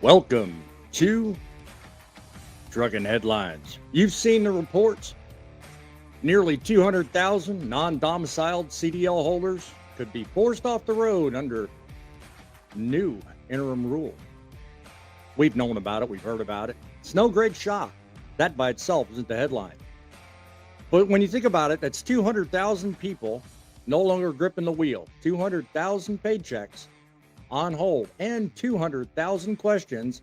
Welcome to Truckin Headlines. You've seen the reports. Nearly 200,000 non-domiciled CDL holders could be forced off the road under new interim rule. We've known about it. We've heard about it. It's no great shock. That by itself isn't the headline. But when you think about it, that's 200,000 people no longer gripping the wheel, 200,000 paychecks on hold, and 200,000 questions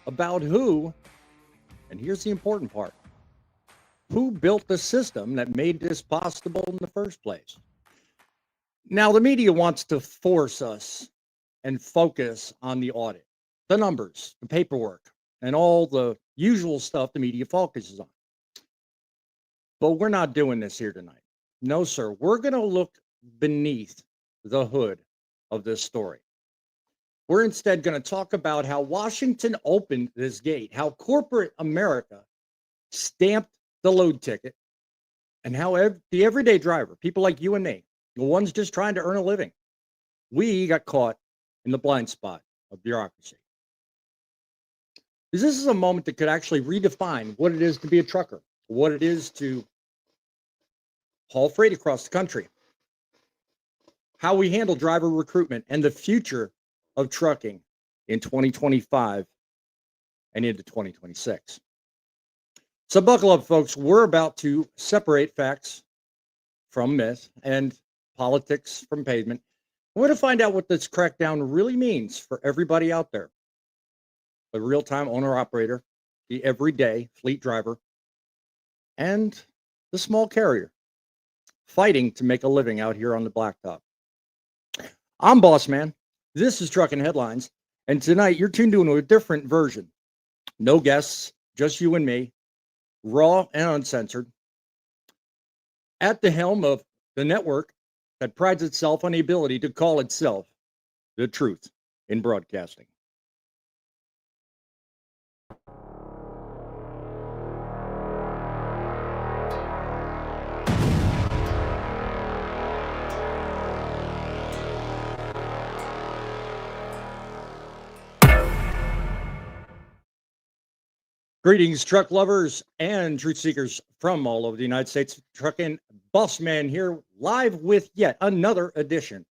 about who, and here's the important part, who built the system that made this possible in the first place. Now, the media wants to force us and focus on the audit, the numbers, the paperwork, and all the usual stuff the media focuses on. But we're not doing this here tonight. No, sir. We're going to look beneath the hood of this story. We're instead going to talk about how Washington opened this gate, how corporate America stamped the load ticket, and how the everyday driver, people like you and me, the ones just trying to earn a living, we got caught in the blind spot of bureaucracy. This is a moment that could actually redefine what it is to be a trucker, what it is to haul freight across the country, how we handle driver recruitment, and the future of trucking in 2025 and into 2026. So buckle up, folks. We're about to separate facts from myth and politics from pavement. We're going to find out what this crackdown really means for everybody out there. The real-time owner-operator, the everyday fleet driver, and the small carrier fighting to make a living out here on the blacktop. I'm Boss Man. This is Truckin Headlines, and tonight you're tuned into a different version. No guests, just you and me, raw and uncensored. At the helm of the network that prides itself on the ability to call itself the truth in broadcasting. Greetings, truck lovers and truth seekers from all over the United States. Truckin' Boss Man here, live with yet another edition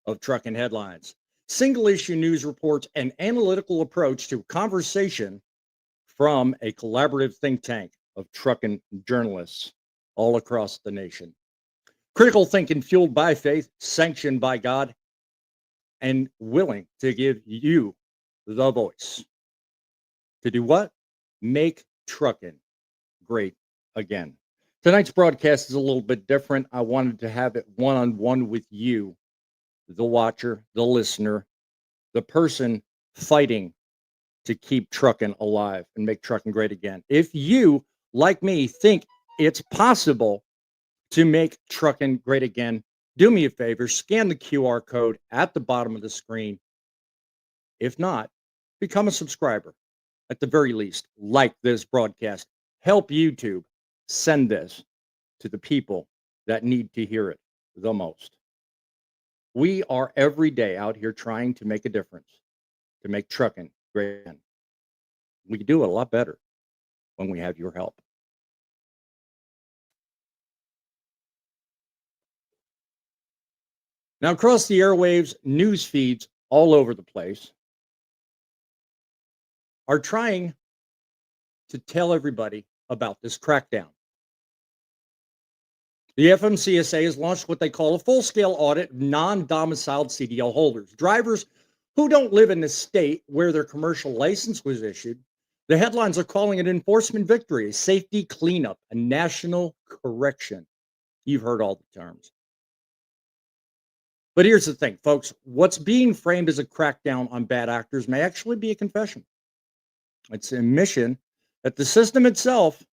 of Truckin' Headlines. Single issue news reports and analytical approach to conversation from a collaborative think tank of trucking journalists all across the nation. Critical thinking fueled by faith, sanctioned by God, and willing to give you the voice. To do what? Make trucking great again. Tonight's broadcast is a little bit different. I wanted to have it one-on-one with you, the watcher, the listener, the person fighting to keep trucking alive and make trucking great again. If you, like me, think it's possible to make trucking great again, do me a favor, scan the QR code at the bottom of the screen. If not, become a subscriber. At the very least, like this broadcast. Help YouTube send this to the people that need to hear it the most. We are every day out here trying to make a difference, to make trucking great again. We can do it a lot better when we have your help. Now, across the airwaves, news feeds all over the place are trying to tell everybody about this crackdown. The FMCSA has launched what they call a full-scale audit of non-domiciled CDL holders, drivers who don't live in the state where their commercial license was issued. The headlines are calling it enforcement victory, a safety cleanup, a national correction. You've heard all the terms. But here's the thing, folks. What's being framed as a crackdown on bad actors may actually be a confession. It's an admission that the system itself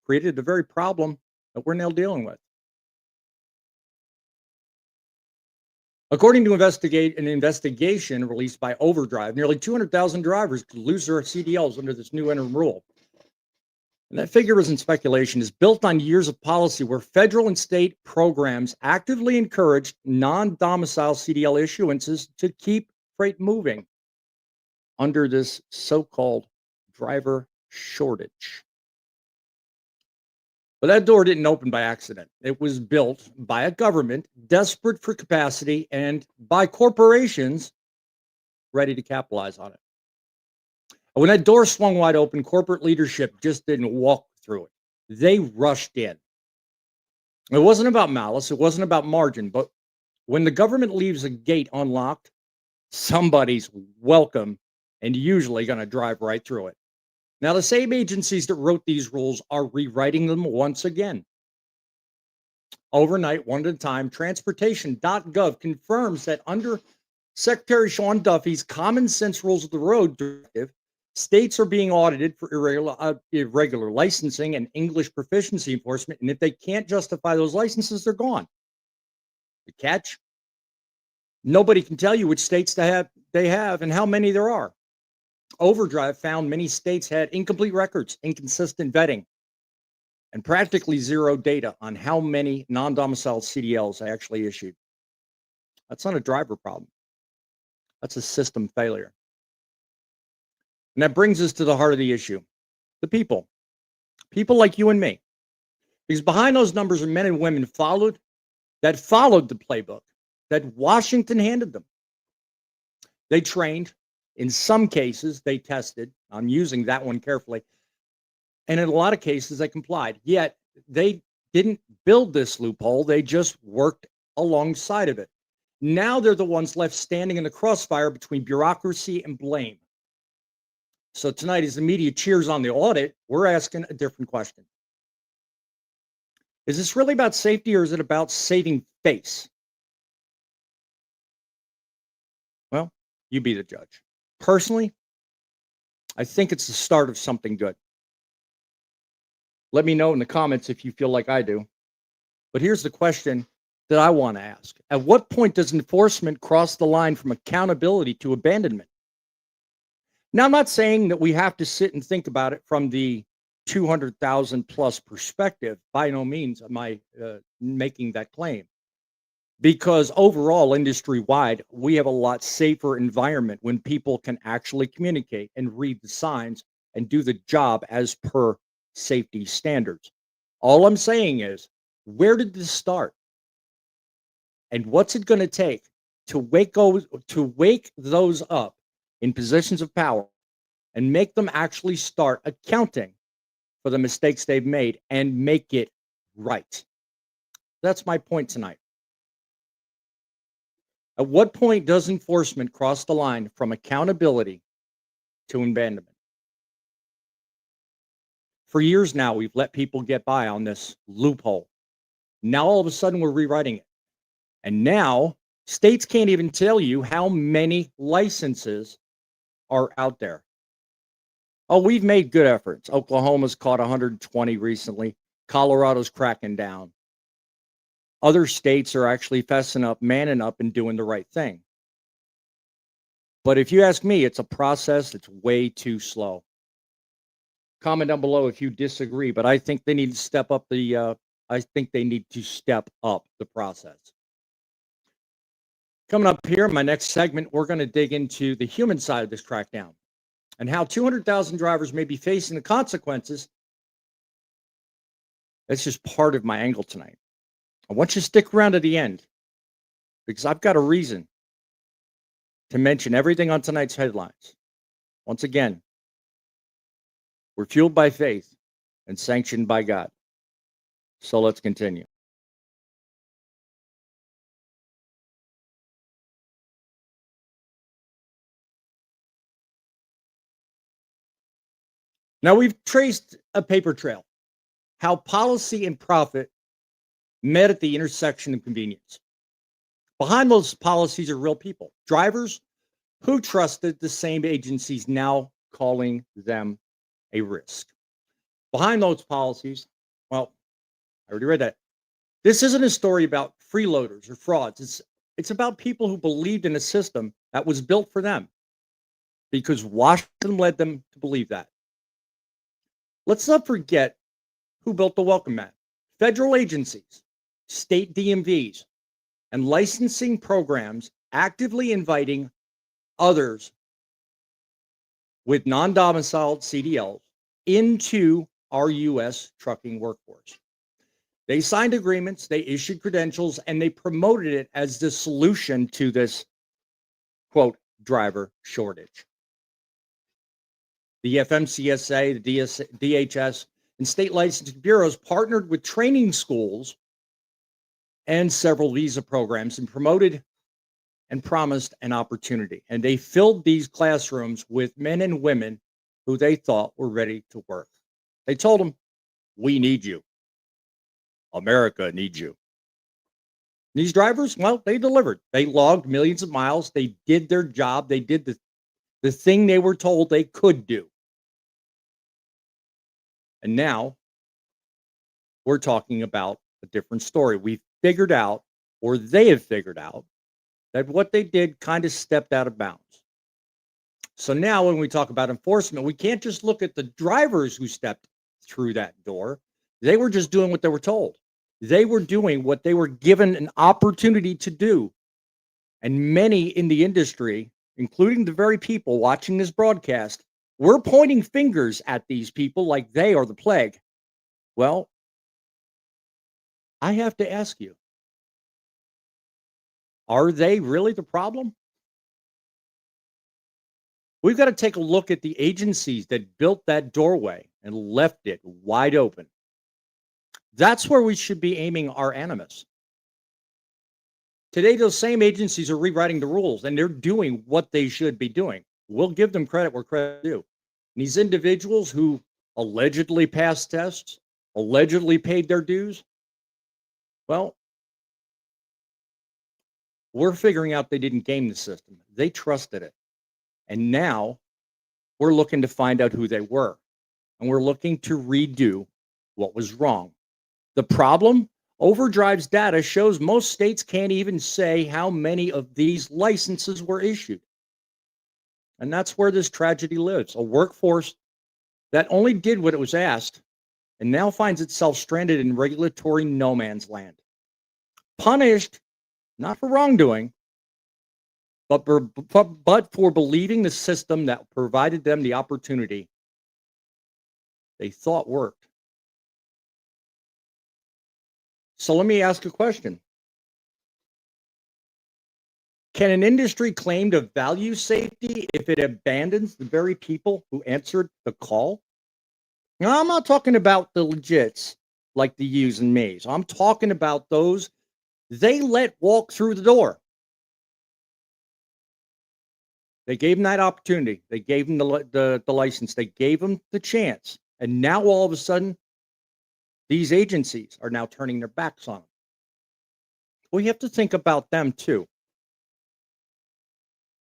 created the very problem that we're now dealing with. According to an investigation released by Overdrive, nearly 200,000 drivers could lose their CDLs under this new interim rule. And that figure isn't speculation, is built on years of policy where federal and state programs actively encouraged non-domicile CDL issuances to keep freight moving. under this so-called driver shortage. But that door didn't open by accident. It was built by a government desperate for capacity and by corporations ready to capitalize on it. When that door swung wide open, corporate leadership just didn't walk through it. They rushed in. It wasn't about malice, it wasn't about margin, but when the government leaves a gate unlocked, somebody's welcome and usually going to drive right through it. Now, the same agencies that wrote these rules are rewriting them once again. Overnight, one at a time, transportation.gov confirms that under Secretary Sean Duffy's common sense rules of the road directive, states are being audited for irregular licensing and English proficiency enforcement. And if they can't justify those licenses, they're gone. The catch? Nobody can tell you which states they have and how many there are. Overdrive found many states had incomplete records, inconsistent vetting, and practically zero data on how many non-domiciled CDLs they actually issued. That's not a driver problem. That's a system failure. And that brings us to the heart of the issue. The people. People like you and me. Because behind those numbers are men and women followed the playbook that Washington handed them. They trained. In some cases, they tested. I'm using that one carefully. And in a lot of cases, they complied. Yet, they didn't build this loophole. They just worked alongside of it. Now they're the ones left standing in the crossfire between bureaucracy and blame. So tonight, as the media cheers on the audit, we're asking a different question. Is this really about safety or is it about saving face? Well, you be the judge. Personally, I think it's the start of something good. Let me know in the comments if you feel like I do. But here's the question that I want to ask. At what point does enforcement cross the line from accountability to abandonment? Now, I'm not saying that we have to sit and think about it from the 200,000 plus perspective. By no means am I making that claim. Because overall, industry-wide, we have a lot safer environment when people can actually communicate and read the signs and do the job as per safety standards. All I'm saying is, where did this start? And what's it going to take to wake those up in positions of power and make them actually start accounting for the mistakes they've made and make it right? That's my point tonight. At what point does enforcement cross the line from accountability to abandonment? For years now, we've let people get by on this loophole. Now, all of a sudden, we're rewriting it. And now, states can't even tell you how many licenses are out there. Oh, we've made good efforts. Oklahoma's caught 120 recently. Colorado's cracking down. Other states are actually fessing up, manning up, and doing the right thing. But if you ask me, it's a process that's way too slow. Comment down below if you disagree, but I think they need to step up the process. Coming up here in my next segment, we're going to dig into the human side of this crackdown and how 200,000 drivers may be facing the consequences. That's just part of my angle tonight. I want you to stick around to the end because I've got a reason to mention everything on tonight's headlines. Once again, we're fueled by faith and sanctioned by God. So let's continue. Now, we've traced a paper trail, how policy and profit met at the intersection of convenience. Behind those policies are real people, drivers who trusted the same agencies now calling them a risk. Behind those policies, well, I already read that. This isn't a story about freeloaders or frauds. It's about people who believed in a system that was built for them because Washington led them to believe that. Let's not forget who built the welcome mat. Federal agencies, state DMVs, and licensing programs actively inviting others with non-domiciled CDLs into our U.S. trucking workforce. They signed agreements, they issued credentials, and they promoted it as the solution to this, quote, driver shortage. The FMCSA, the DHS, and state licensing bureaus partnered with training schools and several visa programs and promoted and promised an opportunity. And they filled these classrooms with men and women who they thought were ready to work. They told them, we need you. America needs you. These drivers, well, they delivered. They logged millions of miles. They did their job. They did the thing they were told they could do. And now we're talking about a different story. We've figured out, or they have figured out, that what they did kind of stepped out of bounds. So now when we talk about enforcement, we can't just look at the drivers who stepped through that door. They were just doing what they were told. They were doing what they were given an opportunity to do. And many in the industry, including the very people watching this broadcast, we're pointing fingers at these people like they are the plague. Well, I have to ask you, are they really the problem? We've got to take a look at the agencies that built that doorway and left it wide open. That's where we should be aiming our animus. Today, those same agencies are rewriting the rules, and they're doing what they should be doing. We'll give them credit where credit is due. And these individuals who allegedly passed tests, allegedly paid their dues, well, we're figuring out they didn't game the system. They trusted it. And now we're looking to find out who they were. And we're looking to redo what was wrong. The problem? Overdrive's data shows most states can't even say how many of these licenses were issued. And that's where this tragedy lives. A workforce that only did what it was asked and now finds itself stranded in regulatory no man's land. Punished, not for wrongdoing, but for believing the system that provided them the opportunity they thought worked. So let me ask a question. Can an industry claim to value safety if it abandons the very people who answered the call? Now, I'm not talking about the legits like the yous and me's. I'm talking about those they let walk through the door. They gave them that opportunity. They gave them the license. They gave them the chance. And now all of a sudden, these agencies are now turning their backs on them. We have to think about them too.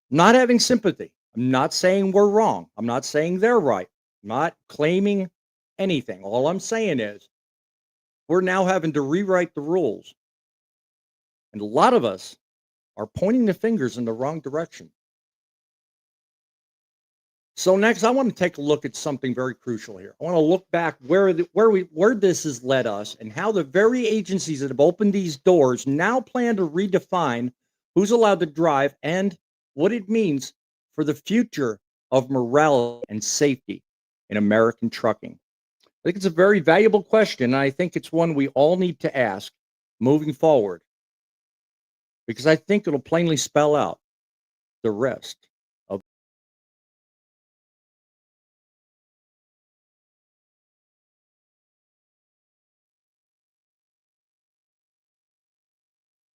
Not having sympathy. I'm not saying we're wrong. I'm not saying they're right. I'm not claiming anything. All I'm saying is we're now having to rewrite the rules. And a lot of us are pointing the fingers in the wrong direction. So next, I want to take a look at something very crucial here. I want to look back where this has led us and how the very agencies that have opened these doors now plan to redefine who's allowed to drive and what it means for the future of morality and safety in American trucking. I think it's a very valuable question, and I think it's one we all need to ask moving forward, because I think it'll plainly spell out the rest of.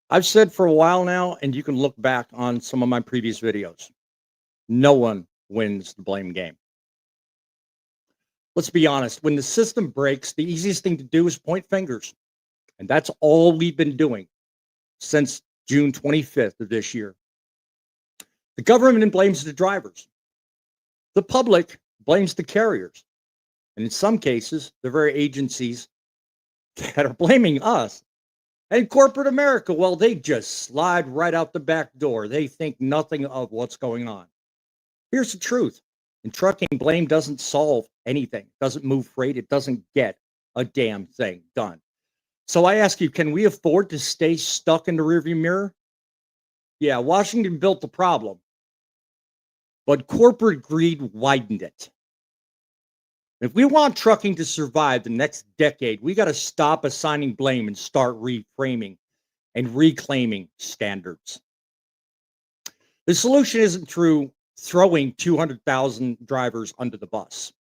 I've said for a while now, and you can look back on some of my previous videos, no one wins the blame game. Let's be honest, when the system breaks, the easiest thing to do is point fingers. And that's all we've been doing since June 25th of this year. The government blames the drivers. The public blames the carriers. And in some cases, the very agencies that are blaming us. And corporate America, well, they just slide right out the back door. They think nothing of what's going on. Here's the truth. In trucking, blame doesn't solve anything, doesn't move freight, it doesn't get a damn thing done. So I ask you, can we afford to stay stuck in the rearview mirror? Yeah, Washington built the problem. but corporate greed widened it. If we want trucking to survive the next decade, we got to stop assigning blame and start reframing and reclaiming standards. The solution isn't through throwing 200,000 drivers under the bus.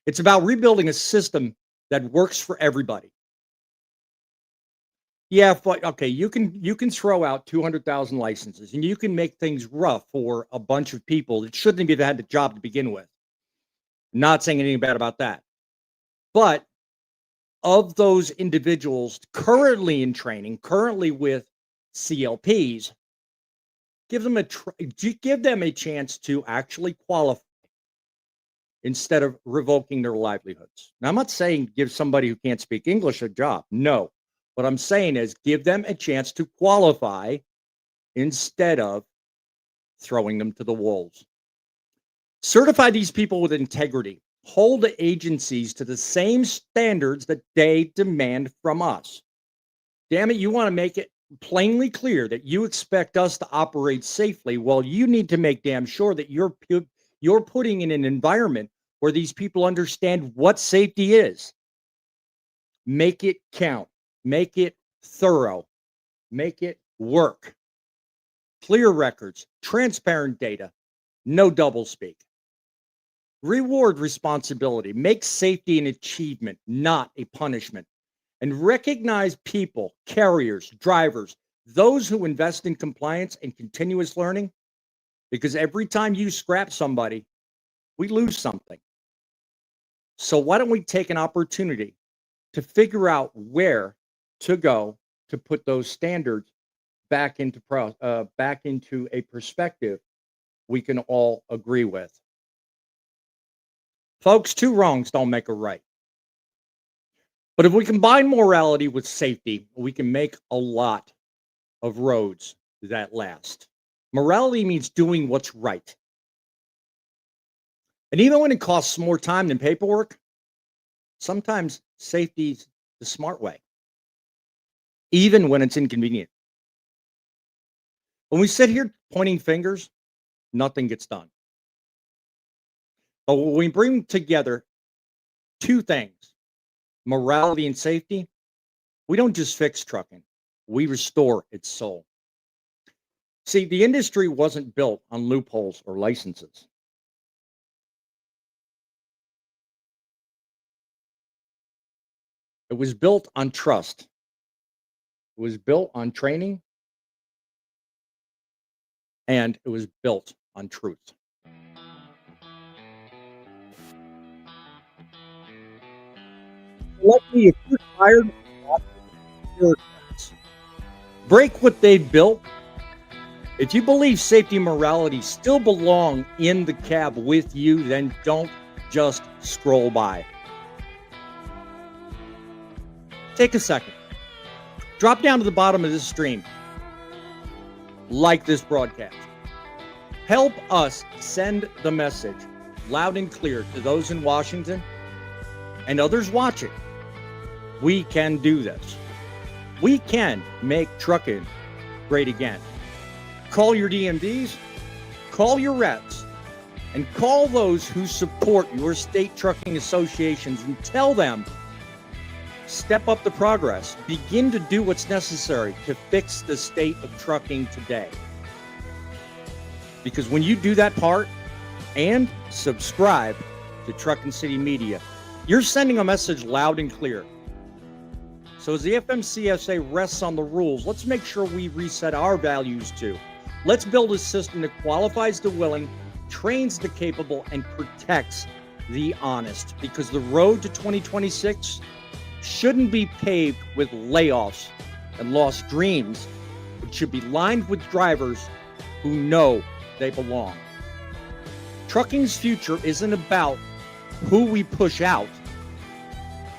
It's about rebuilding a system that works for everybody. Yeah, okay, you can throw out 200,000 licenses and you can make things rough for a bunch of people that shouldn't have had the job to begin with. Not saying anything bad about that. But of those individuals currently in training, currently with CLPs, give them a chance to actually qualify instead of revoking their livelihoods. Now, I'm not saying give somebody who can't speak English a job. No. What I'm saying is give them a chance to qualify instead of throwing them to the wolves. Certify these people with integrity. Hold the agencies to the same standards that they demand from us. Damn it, you want to make it plainly clear that you expect us to operate safely. Well, you need to make damn sure that you're putting in an environment where these people understand what safety is. Make it count. Make it thorough. Make it work. Clear records, transparent data, no doublespeak. Reward responsibility. Make safety an achievement, not a punishment. And recognize people, carriers, drivers, those who invest in compliance and continuous learning, because every time you scrap somebody, we lose something. So why don't we take an opportunity to figure out where to go to put those standards back into a perspective we can all agree with. Folks, two wrongs don't make a right. But if we combine morality with safety, we can make a lot of roads that last. Morality means doing what's right. And even when it costs more time than paperwork, sometimes safety's the smart way, even when it's inconvenient. When we sit here pointing fingers, nothing gets done. But when we bring together two things, morality and safety, we don't just fix trucking, we restore its soul. See, the industry wasn't built on loopholes or licenses. It was built on trust. It was built on training. And it was built on truth. Luckily, if you're tired, break what they've built. If you believe safety and morality still belong in the cab with you, then don't just scroll by. Take a second. Drop down to the bottom of this stream. Like this broadcast. Help us send the message loud and clear to those in Washington and others watching. We can do this. We can make trucking great again. Call your DMDs, call your reps, and call those who support your state trucking associations and tell them, step up the progress. Begin to do what's necessary to fix the state of trucking today. Because when you do that part and subscribe to Truckin' City Media, you're sending a message loud and clear. So as the FMCSA rests on the rules, let's make sure we reset our values too. Let's build a system that qualifies the willing, trains the capable, and protects the honest. Because the road to 2026 shouldn't be paved with layoffs and lost dreams. It should be lined with drivers who know they belong. Trucking's future isn't about who we push out.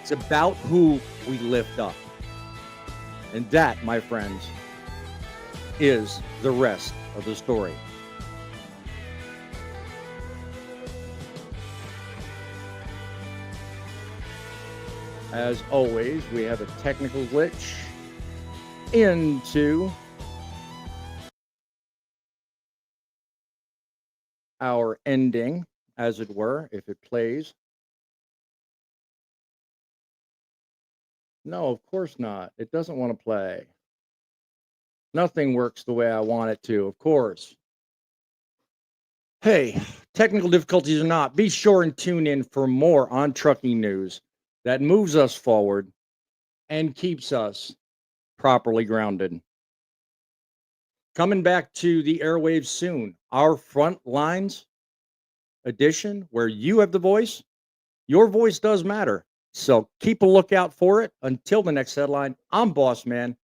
It's about who we lift up. And that, my friends, is the rest of the story. As always, we have a technical glitch into ending, as it were, if it plays. No, of course not. It doesn't want to play. Nothing works the way I want it to, of course. Hey, technical difficulties or not, be sure and tune in for more on trucking news that moves us forward and keeps us properly grounded. Coming back to the airwaves soon, our front lines edition where you have the voice. Your voice does matter. So keep a lookout for it. Until the next headline, I'm Boss Man,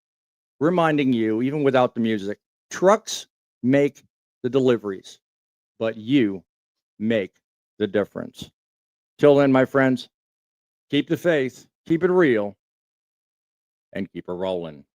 reminding you, even without the music, trucks make the deliveries, but you make the difference. Till then, my friends, keep the faith, keep it real, and keep it rolling.